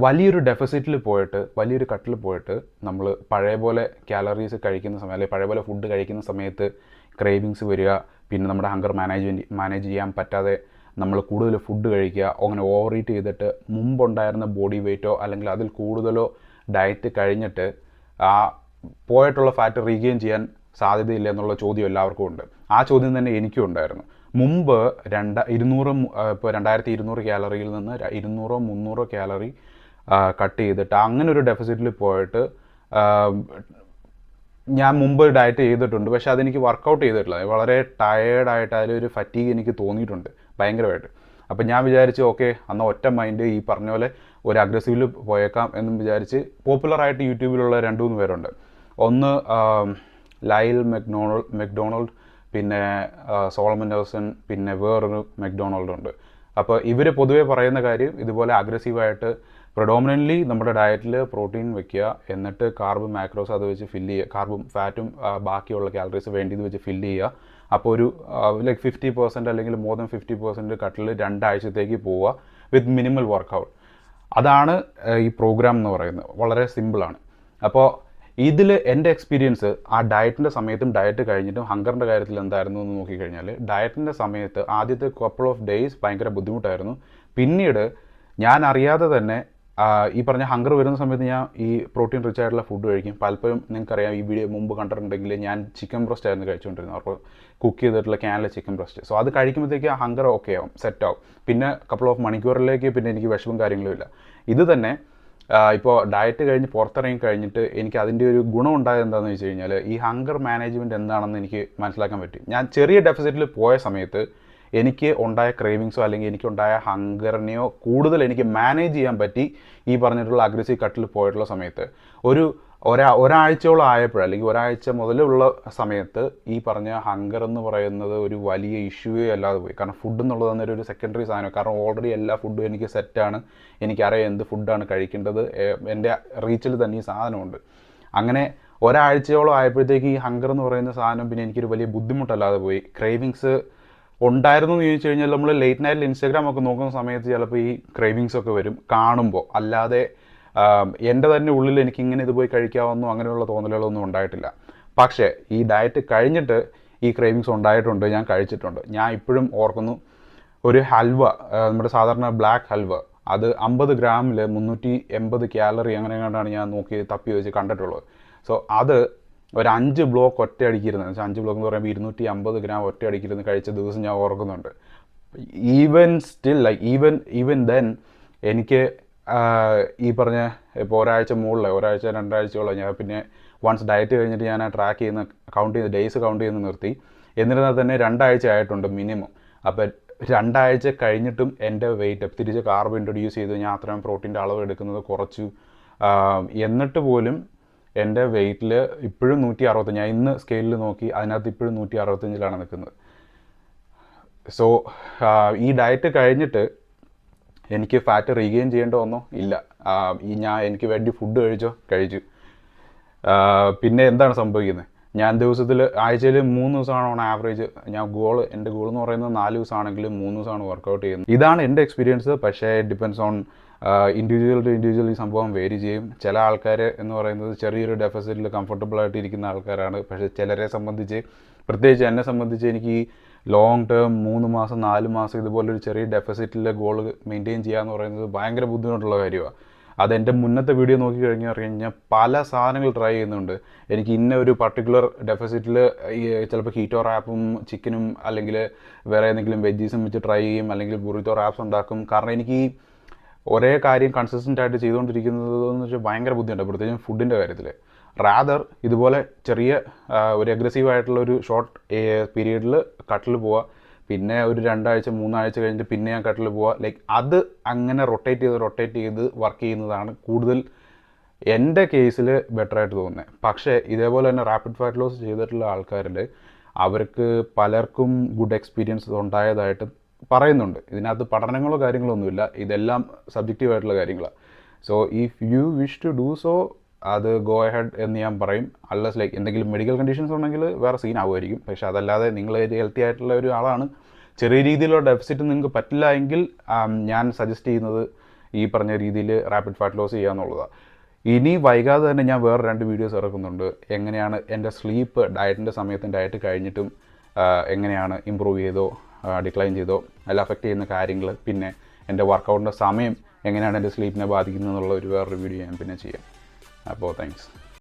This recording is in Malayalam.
വലിയൊരു ഡെഫിസിറ്റിൽ പോയിട്ട് വലിയൊരു കട്ടിൽ പോയിട്ട് നമ്മൾ പഴയ പോലെ കാലറീസ് കഴിക്കുന്ന സമയം അല്ലെങ്കിൽ പഴയ പോലെ ഫുഡ് കഴിക്കുന്ന സമയത്ത് ക്രേവിങ്സ് വരിക, പിന്നെ നമ്മുടെ ഹങ്കർ മാനേജ് ചെയ്യാൻ പറ്റാതെ നമ്മൾ കൂടുതൽ ഫുഡ് കഴിക്കുക, അങ്ങനെ ഓവർ ഈറ്റ് ചെയ്തിട്ട് മുമ്പുണ്ടായിരുന്ന ബോഡി വെയ്റ്റോ അല്ലെങ്കിൽ അതിൽ കൂടുതലോ ഡയറ്റ് കഴിഞ്ഞിട്ട് ആ പോയിട്ടുള്ള ഫാറ്റ് റീഗെയിൻ ചെയ്യാൻ സാധ്യതയില്ല എന്നുള്ള ചോദ്യം എല്ലാവർക്കും ഉണ്ട്. ആ ചോദ്യം തന്നെ എനിക്കും ഉണ്ടായിരുന്നു. മുമ്പ് 2200 കാലറിയിൽ നിന്ന് 200-300 കാലറി കട്ട് ചെയ്തിട്ട് അങ്ങനെ ഒരു ഡെഫിസിറ്റിൽ പോയിട്ട് ഞാൻ മുമ്പ് ഡയറ്റ് ചെയ്തിട്ടുണ്ട്. പക്ഷേ അതെനിക്ക് വർക്കൗട്ട് ചെയ്തിട്ടില്ല. വളരെ ടയേർഡായിട്ട് അതിലൊരു ഫറ്റീഗ് എനിക്ക് തോന്നിയിട്ടുണ്ട് ഭയങ്കരമായിട്ട്. അപ്പം ഞാൻ വിചാരിച്ചു ഓക്കെ എന്നാൽ ഒറ്റ മൈൻഡ് ഈ പറഞ്ഞ പോലെ ഒരു അഗ്രസീവിൽ പോയേക്കാം എന്നും വിചാരിച്ച് പോപ്പുലറായിട്ട് യൂട്യൂബിലുള്ള 2-3 പേരുണ്ട്. ഒന്ന് ലൈൽ മെക്ഡൊണാൾഡ്, പിന്നെ സോളമൻ നെൽസൺ, പിന്നെ വേറൊരു മെക്ഡൊണാൾഡ് ഉണ്ട്. അപ്പോൾ ഇവർ പൊതുവേ പറയുന്ന കാര്യം ഇതുപോലെ അഗ്രസീവായിട്ട് പ്രൊഡോമിനൻ്റ്ലി നമ്മുടെ ഡയറ്റിൽ പ്രോട്ടീൻ വെക്കുക, എന്നിട്ട് കാർബ് മാക്രോസ് അത് വെച്ച് ഫില്ല് ചെയ്യുക, കാർബും ഫാറ്റും ബാക്കിയുള്ള കാലറീസ് വേണ്ടിയത് വെച്ച് ഫില്ല് ചെയ്യുക. അപ്പോൾ ഒരു ലൈക്ക് 50% അല്ലെങ്കിൽ മോർ ദാൻ 50% കട്ടിൽ 2 ആഴ്ചത്തേക്ക് പോവുക വിത്ത് മിനിമൽ വർക്കൗട്ട്. അതാണ് ഈ പ്രോഗ്രാം എന്ന് പറയുന്നത്. വളരെ സിമ്പിളാണ്. അപ്പോൾ ഇതിൽ എൻ്റെ എക്സ്പീരിയൻസ് ആ ഡയറ്റിൻ്റെ സമയത്തും ഡയറ്റ് കഴിഞ്ഞിട്ടും ഹങ്കറിൻ്റെ കാര്യത്തിൽ എന്തായിരുന്നു എന്ന് നോക്കിക്കഴിഞ്ഞാൽ, ഡയറ്റിൻ്റെ സമയത്ത് ആദ്യത്തെ കപ്പിൾ ഓഫ് ഡേയ്സ് ഭയങ്കര ബുദ്ധിമുട്ടായിരുന്നു. പിന്നീട് ഞാൻ അറിയാതെ തന്നെ ഈ പറഞ്ഞ ഹങ്കർ വരുന്ന സമയത്ത് ഞാൻ ഈ പ്രോട്ടീൻ റിച്ച് ആയിട്ടുള്ള ഫുഡ് കഴിക്കും. പലപ്പോഴും നിങ്ങൾക്കറിയാം, ഈ വീഡിയോ മുമ്പ് കണ്ടിട്ടുണ്ടെങ്കിൽ ഞാൻ ചിക്കൻ ബ്രസ്റ്റ് ആയിരുന്നു കഴിച്ചുകൊണ്ടിരുന്നത്. അപ്പോൾ കുക്ക് ചെയ്തിട്ടുള്ള ക്യാനിലെ ചിക്കൻ ബ്രസ്റ്റ്. സോ അത് കഴിക്കുമ്പോഴത്തേക്ക് ആ ഹങ്കർ ഓക്കെ ആവും, സെറ്റാവും. പിന്നെ കപ്പിൾ ഓഫ് മണിക്കൂറിലേക്ക് പിന്നെ എനിക്ക് വിഷമം കാര്യങ്ങളും ഇല്ല. ഇത് തന്നെ ഇപ്പോൾ ഡയറ്റ് കഴിഞ്ഞ് പുറത്തിറങ്ങി കഴിഞ്ഞിട്ട് എനിക്ക് അതിൻ്റെ ഒരു ഗുണം ഉണ്ടായത് എന്താണെന്ന് വെച്ച് കഴിഞ്ഞാൽ, ഈ ഹങ്കർ മാനേജ്മെൻറ്റ് എന്താണെന്ന് എനിക്ക് മനസ്സിലാക്കാൻ പറ്റി. ഞാൻ ചെറിയ ഡെഫിസിറ്റിൽ പോയ സമയത്ത് എനിക്ക് ഉണ്ടായ ക്രേവിങ്സോ അല്ലെങ്കിൽ എനിക്കുണ്ടായ ഹങ്കറിനെയോ കൂടുതൽ എനിക്ക് മാനേജ് ചെയ്യാൻ പറ്റി. ഈ പറഞ്ഞിട്ടുള്ള അഗ്രസീവ് കട്ടിൽ പോയിട്ടുള്ള സമയത്ത് ഒരാഴ്ചയോളം ആയപ്പോൾ അല്ലെങ്കിൽ ഒരാഴ്ച മുതലുള്ള സമയത്ത് ഈ പറഞ്ഞ ഹങ്കർ എന്ന് പറയുന്നത് ഒരു വലിയ ഇഷ്യൂവേ അല്ലാതെ പോയി. കാരണം ഫുഡ് എന്നുള്ളത് തന്നെ ഒരു സെക്കൻഡറി സാധനം. കാരണം ഓൾറെഡി എല്ലാ ഫുഡും എനിക്ക് സെറ്റാണ്, എനിക്കറിയാം എന്ത് ഫുഡാണ് കഴിക്കേണ്ടത്, എൻ്റെ റീച്ചിൽ തന്നെ ഈ സാധനമുണ്ട്. അങ്ങനെ ഒരാഴ്ചയോളം ആയപ്പോഴത്തേക്ക് ഈ ഹങ്കർ എന്ന് പറയുന്ന സാധനം പിന്നെ എനിക്കൊരു വലിയ ബുദ്ധിമുട്ടല്ലാതെ പോയി. ക്രേവിങ്സ് ഉണ്ടായിരുന്നു എന്ന് ചോദിച്ചു കഴിഞ്ഞാൽ, നമ്മൾ ലേറ്റ് നൈറ്റിൽ ഇൻസ്റ്റാഗ്രാം ഒക്കെ നോക്കുന്ന സമയത്ത് ചിലപ്പോൾ ഈ ക്രേവിങ്സ് ഒക്കെ വരും കാണുമ്പോൾ. അല്ലാതെ എൻ്റെ തന്നെ ഉള്ളിൽ എനിക്കിങ്ങനെ ഇത് പോയി കഴിക്കാമെന്നോ അങ്ങനെയുള്ള തോന്നലുകളൊന്നും ഉണ്ടായിട്ടില്ല. പക്ഷേ ഈ ഡയറ്റ് കഴിഞ്ഞിട്ട് ഈ ക്രേവിങ്സ് ഉണ്ടായിട്ടുണ്ട്, ഞാൻ കഴിച്ചിട്ടുണ്ട്. ഞാൻ ഇപ്പോഴും ഓർക്കുന്നു, ഒരു ഹൽവ, നമ്മുടെ സാധാരണ ബ്ലാക്ക് ഹൽവ, അത് 50 ഗ്രാമിൽ 380 കാലറി അങ്ങനെ കണ്ടാണ് ഞാൻ നോക്കി തപ്പി വെച്ച് കണ്ടിട്ടുള്ളത്. സോ അത് ഒരു 5 ബ്ലോക്ക് ഒറ്റ അടിക്കിരുന്നത്, 5 ബ്ലോക്ക് എന്ന് പറയുമ്പോൾ 250 ഗ്രാം ഒറ്റ അടിക്കിരുന്ന് കഴിച്ച ദിവസം ഞാൻ ഓർക്കുന്നുണ്ട്. Even still like even then എനിക്ക് ഈ പറഞ്ഞ ഇപ്പോൾ ഒരാഴ്ച 2 ആഴ്ചയോളം ഞാൻ പിന്നെ വൺസ് ഡയറ്റ് കഴിഞ്ഞിട്ട് ഞാൻ കൗണ്ട് ചെയ്യുന്ന ഡേയ്സ് കൗണ്ട് ചെയ്യുന്ന നിർത്തി. എന്നിരുന്നാൽ തന്നെ 2 ആഴ്ച ആയിട്ടുണ്ട് മിനിമം. അപ്പോൾ 2 ആഴ്ച കഴിഞ്ഞിട്ടും എൻ്റെ വെയിറ്റ് തിരിച്ച് കാർബ് ഇൻട്രൊഡ്യൂസ് ചെയ്ത് ഞാൻ അത്രയും പ്രോട്ടീൻ്റെ അളവ് എടുക്കുന്നത് കുറച്ചു. എന്നിട്ട് പോലും എൻ്റെ വെയിറ്റിൽ ഇപ്പോഴും 165. ഞാൻ ഇന്ന് സ്കെയിലിൽ നോക്കി, അതിനകത്ത് ഇപ്പോഴും 165 നിൽക്കുന്നത്. സോ ഈ ഡയറ്റ് കഴിഞ്ഞിട്ട് എനിക്ക് ഫാറ്റ് റീഗെയിൻ ചെയ്യേണ്ട വന്നോ? ഇല്ല. എനിക്ക് വേണ്ടി ഫുഡ് കഴിച്ചു. പിന്നെ എന്താണ് സംഭവിക്കുന്നത്? ഞാൻ ആഴ്ചയിൽ 3 ദിവസമാണ് ഓൺ ആവറേജ്. എൻ്റെ ഗോൾ എന്ന് പറയുന്നത് 4 ദിവസമാണെങ്കിലും 3 ദിവസമാണ് വർക്കൗട്ട് ചെയ്യുന്നത്. ഇതാണ് എൻ്റെ എക്സ്പീരിയൻസ്. പക്ഷേ depends on individual to individual ഈ സംഭവം വേരി ചെയ്യും. ചില ആൾക്കാർ എന്ന് പറയുന്നത് ചെറിയൊരു ഡെഫിസിറ്റിൽ കംഫർട്ടബിളായിട്ട് ഇരിക്കുന്ന ആൾക്കാരാണ്. പക്ഷേ ചിലരെ സംബന്ധിച്ച്, പ്രത്യേകിച്ച് എന്നെ സംബന്ധിച്ച്, എനിക്ക് ഈ ലോങ് ടേം 3 മാസം 4 മാസം ഇതുപോലൊരു ചെറിയ ഡെഫിസിറ്റിലെ ഗോൾ മെയിൻറ്റെയിൻ ചെയ്യുക എന്ന് പറയുന്നത് ഭയങ്കര ബുദ്ധിമുട്ടുള്ള കാര്യമാണ്. അതെൻ്റെ മുന്നത്തെ വീഡിയോ നോക്കി കഴിഞ്ഞാൽ പല സാധനങ്ങൾ ട്രൈ ചെയ്യുന്നുണ്ട്. എനിക്ക് ഇന്ന ഒരു പർട്ടിക്കുലർ ഡെഫിസിറ്റിൽ ചിലപ്പോൾ കീറ്റോ റാപ്പും ചിക്കനും അല്ലെങ്കിൽ വേറെ ഏതെങ്കിലും വെജീസും വെച്ച് ട്രൈ ചെയ്യും, അല്ലെങ്കിൽ ബുറിറ്റോ റാപ്സ് ഉണ്ടാക്കും. കാരണം എനിക്ക് ഈ ഒരേ കാര്യം കൺസിസ്റ്റൻ്റ് ആയിട്ട് ചെയ്തുകൊണ്ടിരിക്കുന്നത് എന്ന് വെച്ചാൽ ഭയങ്കര ബുദ്ധിമുട്ടാണ്, പ്രത്യേകിച്ചും ഫുഡിൻ്റെ കാര്യത്തിൽ. റാദർ ഇതുപോലെ ചെറിയ ഒരു അഗ്രസീവായിട്ടുള്ള ഒരു ഷോർട്ട് പീരീഡിൽ കട്ടിൽ പോവുക, പിന്നെ ഒരു 2 ആഴ്ച 3 ആഴ്ച കഴിഞ്ഞിട്ട് പിന്നെ ഞാൻ കട്ടിൽ പോവുക. ലൈക്ക് അത് അങ്ങനെ റൊട്ടേറ്റ് ചെയ്ത് വർക്ക് ചെയ്യുന്നതാണ് കൂടുതൽ എൻ്റെ കേസിൽ ബെറ്ററായിട്ട് തോന്നുന്നത്. പക്ഷേ ഇതേപോലെ തന്നെ റാപ്പിഡ് ഫാറ്റ് ലോസ് ചെയ്തിട്ടുള്ള ആൾക്കാരിൽ അവർക്ക് പലർക്കും ഗുഡ് എക്സ്പീരിയൻസ് ഉണ്ടായതായിട്ട് പറയുന്നുണ്ട്. ഇതിനകത്ത് പഠനങ്ങളോ കാര്യങ്ങളോ ഒന്നുമില്ല, ഇതെല്ലാം സബ്ജക്റ്റീവായിട്ടുള്ള കാര്യങ്ങളാണ്. So if you wish to do so, അത് ഗോ അഹെഡ് എന്ന് ഞാൻ പറയും. അല്ലസ് ലൈക്ക് എന്തെങ്കിലും മെഡിക്കൽ കണ്ടീഷൻസ് ഉണ്ടെങ്കിൽ വേറെ സീൻ ആവുമായിരിക്കും. പക്ഷേ അതല്ലാതെ നിങ്ങൾ ഹെൽത്തി ആയിട്ടുള്ള ഒരു ആളാണ്, ചെറിയ രീതിയിലുള്ള ഡെഫിസിറ്റ് നിങ്ങൾക്ക് പറ്റില്ല എങ്കിൽ ഞാൻ സജസ്റ്റ് ചെയ്യുന്നത് ഈ പറഞ്ഞ രീതിയിൽ റാപ്പിഡ് ഫാറ്റ് ലോസ് ചെയ്യുക എന്നുള്ളതാണ്. ഇനി വൈകാതെ തന്നെ ഞാൻ വേറെ 2 വീഡിയോസ് ഇറക്കുന്നുണ്ട്. എങ്ങനെയാണ് എൻ്റെ സ്ലീപ്പ് ഡയറ്റിൻ്റെ സമയത്തും ഡയറ്റ് കഴിഞ്ഞിട്ടും എങ്ങനെയാണ് ഇമ്പ്രൂവ് ചെയ്തോ ഡിക്ലൈൻ ചെയ്തോ അതിൽ അഫക്റ്റ് ചെയ്യുന്ന കാര്യങ്ങൾ, പിന്നെ എൻ്റെ വർക്കൗട്ടിൻ്റെ സമയം എങ്ങനെയാണ് എൻ്റെ സ്ലീപ്പിനെ ബാധിക്കുന്നത് എന്നുള്ള വേറൊരു വീഡിയോ ഞാൻ പിന്നെ ചെയ്യാം. അപ്പോൾ താങ്ക്സ്.